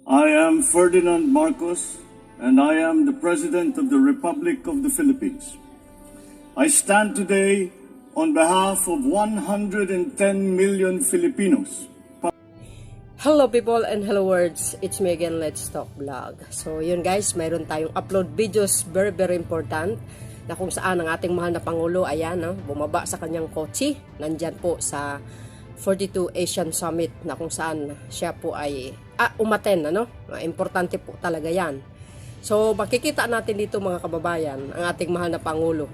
I am Ferdinand Marcos, and I am the President of the Republic of the Philippines. I stand today on behalf of 110 million Filipinos. Hello people and hello words, it's me again, Let's Talk Vlog. So yun guys, mayroon tayong upload videos very important na kung saan ang ating mahal na Pangulo, ayan, bumaba sa kanyang kotse, nandyan po sa 42 ASEAN Summit na kung saan siya po ay umaten, importante po talaga yan. So makikita natin dito mga kababayan, ang ating mahal na Pangulo.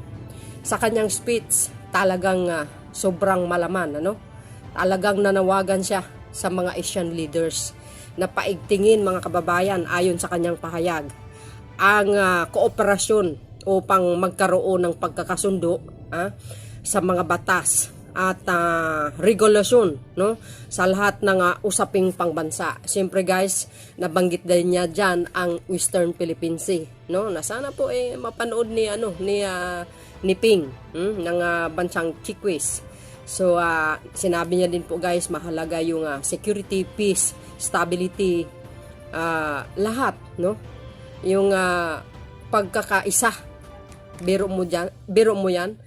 Sa kanyang speech, talagang sobrang malaman, talagang nanawagan siya sa mga Asian leaders na paigtingin mga kababayan ayon sa kanyang pahayag ang kooperasyon upang magkaroon ng pagkakasundo sa mga batas at regulasyon sa lahat ng usaping pangbansa. Siyempre guys, nabanggit din niya dyan ang Western Philippine Sea, na sana po mapanood ni Ping ng bansang Chiquis. So sinabi niya din po guys, mahalaga yung security, peace, stability, lahat, yung pagkakaisa. Biro mo yan,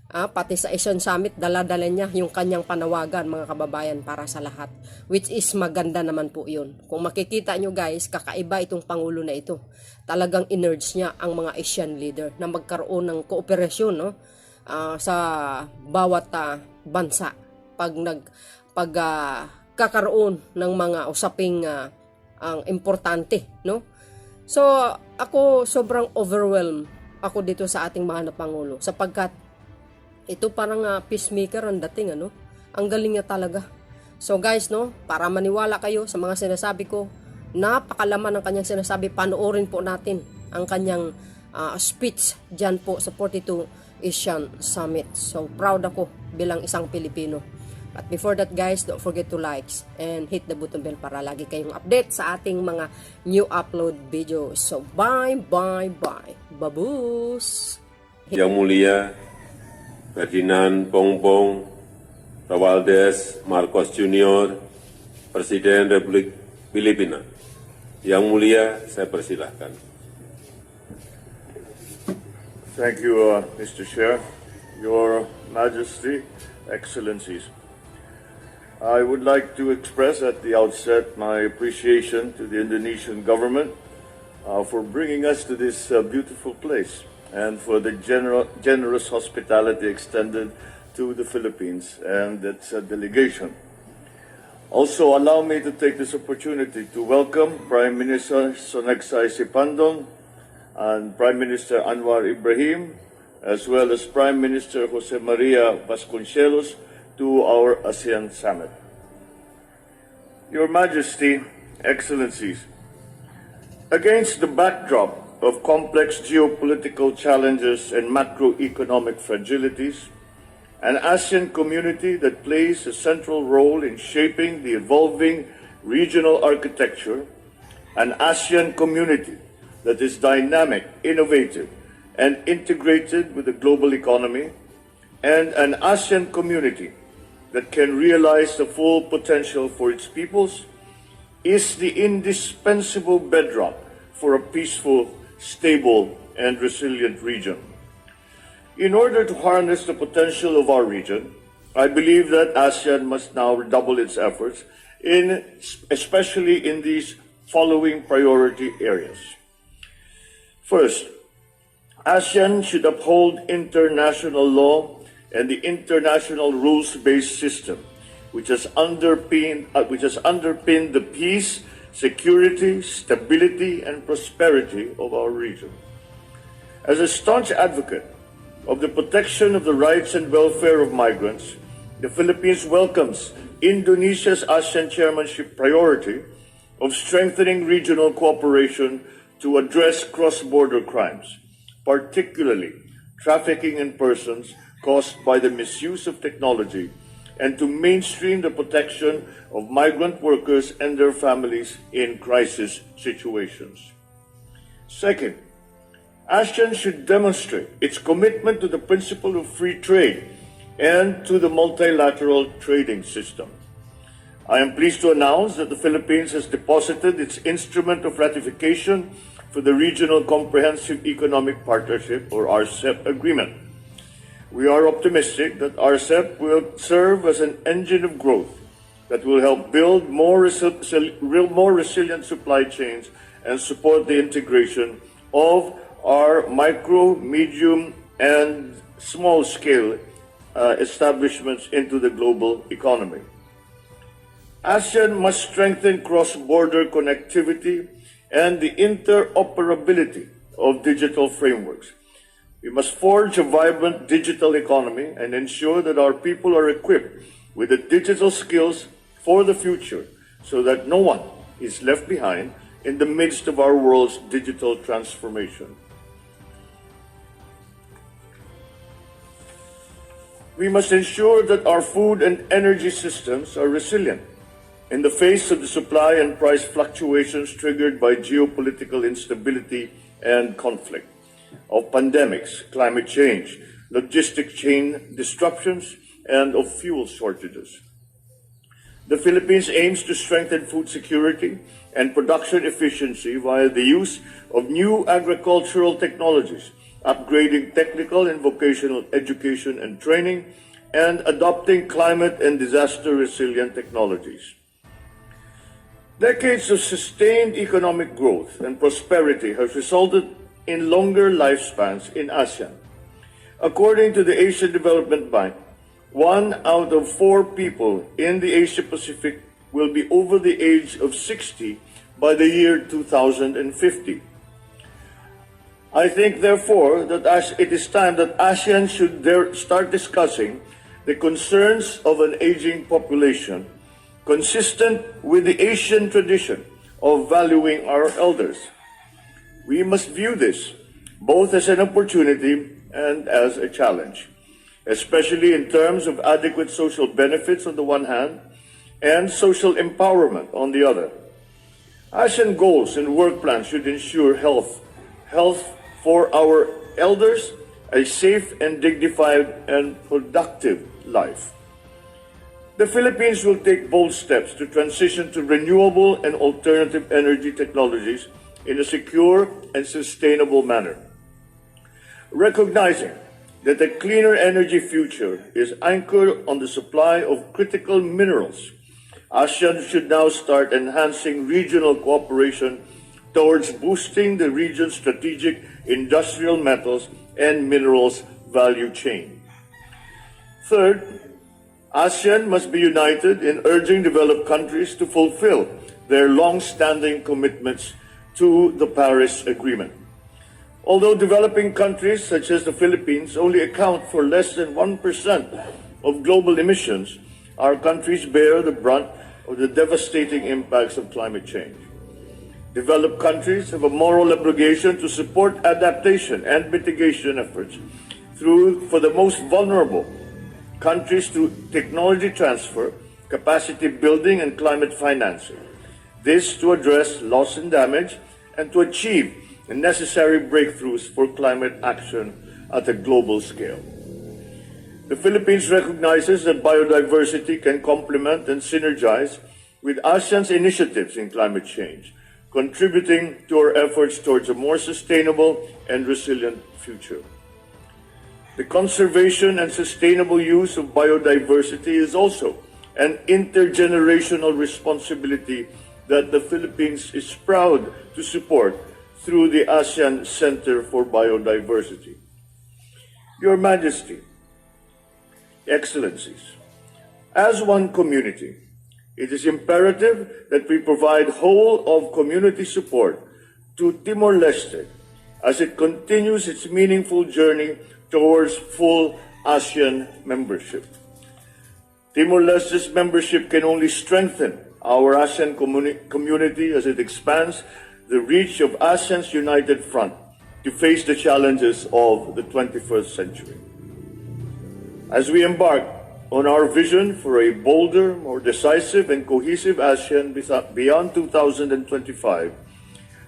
pati sa ASEAN Summit, dala-dala niya yung kanyang panawagan mga kababayan para sa lahat, which is maganda naman po yun. Kung makikita nyo guys, kakaiba itong Pangulo na ito. Talagang in-urge niya ang mga Asian leader na magkaroon ng kooperasyon sa bawat bansa kakaroon ng mga usaping ang importante, So ako sobrang overwhelmed ako dito sa ating mahal na Pangulo sapagkat ito parang peacemaker ang dating, ang galing niya talaga. So guys, para maniwala kayo sa mga sinasabi ko, napakalaman ng kanyang sinasabi, panoorin po natin ang kanyang speech dyan po sa 42 ASEAN Summit. So proud ako bilang isang Pilipino. But before that guys, don't forget to like and hit the button bell para lagi kayong update sa ating mga new upload videos. So bye. Babus! Yang Mulia Ferdinand Bongbong Romualdez Marcos Jr., Presiden Republik Filipina. Yang Mulia, saya persilahkan. Thank you, Mr. Chair, Your Majesty, Excellencies. I would like to express at the outset my appreciation to the Indonesian government for bringing us to this beautiful place and for the generous hospitality extended to the Philippines and its delegation. Also, allow me to take this opportunity to welcome Prime Minister Sonegsay Sipandong and Prime Minister Anwar Ibrahim, as well as Prime Minister Jose Maria Vasconcelos, to our ASEAN Summit. Your Majesty, Excellencies, against the backdrop of complex geopolitical challenges and macroeconomic fragilities, an ASEAN community that plays a central role in shaping the evolving regional architecture, an ASEAN community that is dynamic, innovative, and integrated with the global economy, and an ASEAN community that can realize the full potential for its peoples, is the indispensable bedrock for a peaceful, stable, and resilient region. In order to harness the potential of our region, I believe that ASEAN must now redouble its efforts, especially in these following priority areas. First, ASEAN should uphold international law and the international rules-based system, which has underpinned the peace, security, stability, and prosperity of our region. As a staunch advocate of the protection of the rights and welfare of migrants, the Philippines welcomes Indonesia's ASEAN chairmanship priority of strengthening regional cooperation to address cross-border crimes, particularly trafficking in persons caused by the misuse of technology, and to mainstream the protection of migrant workers and their families in crisis situations. Second, ASEAN should demonstrate its commitment to the principle of free trade and to the multilateral trading system. I am pleased to announce that the Philippines has deposited its instrument of ratification for the Regional Comprehensive Economic Partnership, or RCEP, agreement. We are optimistic that RCEP will serve as an engine of growth that will help build more resilient supply chains and support the integration of our micro, medium, and small-scale establishments into the global economy. ASEAN must strengthen cross-border connectivity and the interoperability of digital frameworks. We must forge a vibrant digital economy and ensure that our people are equipped with the digital skills for the future so that no one is left behind in the midst of our world's digital transformation. We must ensure that our food and energy systems are resilient in the face of the supply and price fluctuations triggered by geopolitical instability and conflict, of pandemics, climate change, logistic chain disruptions, and of fuel shortages. The Philippines aims to strengthen food security and production efficiency via the use of new agricultural technologies, upgrading technical and vocational education and training, and adopting climate and disaster-resilient technologies. Decades of sustained economic growth and prosperity have resulted in longer lifespans in ASEAN. According to the Asian Development Bank, 1 out of 4 people in the Asia-Pacific will be over the age of 60 by the year 2050. I think, therefore, that it is time that ASEAN should start discussing the concerns of an aging population, consistent with the Asian tradition of valuing our elders. We must view this both as an opportunity and as a challenge, especially in terms of adequate social benefits on the one hand and social empowerment on the other. ASEAN goals and work plans should ensure health for our elders, a safe and dignified and productive life. The Philippines will take bold steps to transition to renewable and alternative energy technologies in a secure and sustainable manner. Recognizing that a cleaner energy future is anchored on the supply of critical minerals, ASEAN should now start enhancing regional cooperation towards boosting the region's strategic industrial metals and minerals value chain. Third, ASEAN must be united in urging developed countries to fulfill their long-standing commitments to the Paris Agreement. Although developing countries such as the Philippines only account for less than 1% of global emissions, our countries bear the brunt of the devastating impacts of climate change. Developed countries have a moral obligation to support adaptation and mitigation efforts for the most vulnerable countries through technology transfer, capacity building, and climate financing. This to address loss and damage and to achieve the necessary breakthroughs for climate action at a global scale. The Philippines recognizes that biodiversity can complement and synergize with ASEAN's initiatives in climate change, contributing to our efforts towards a more sustainable and resilient future. The conservation and sustainable use of biodiversity is also an intergenerational responsibility that the Philippines is proud to support through the ASEAN Center for Biodiversity. Your Majesty, Excellencies, as one community, it is imperative that we provide whole-of-community support to Timor-Leste as it continues its meaningful journey towards full ASEAN membership. Timor-Leste's membership can only strengthen our ASEAN community as it expands the reach of ASEAN's united front to face the challenges of the 21st century. As we embark on our vision for a bolder, more decisive, and cohesive ASEAN beyond 2025,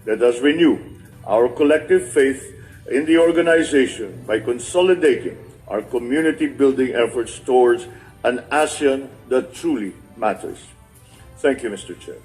let us renew our collective faith in the organization by consolidating our community-building efforts towards an ASEAN that truly matters. Thank you, Mr. Chair.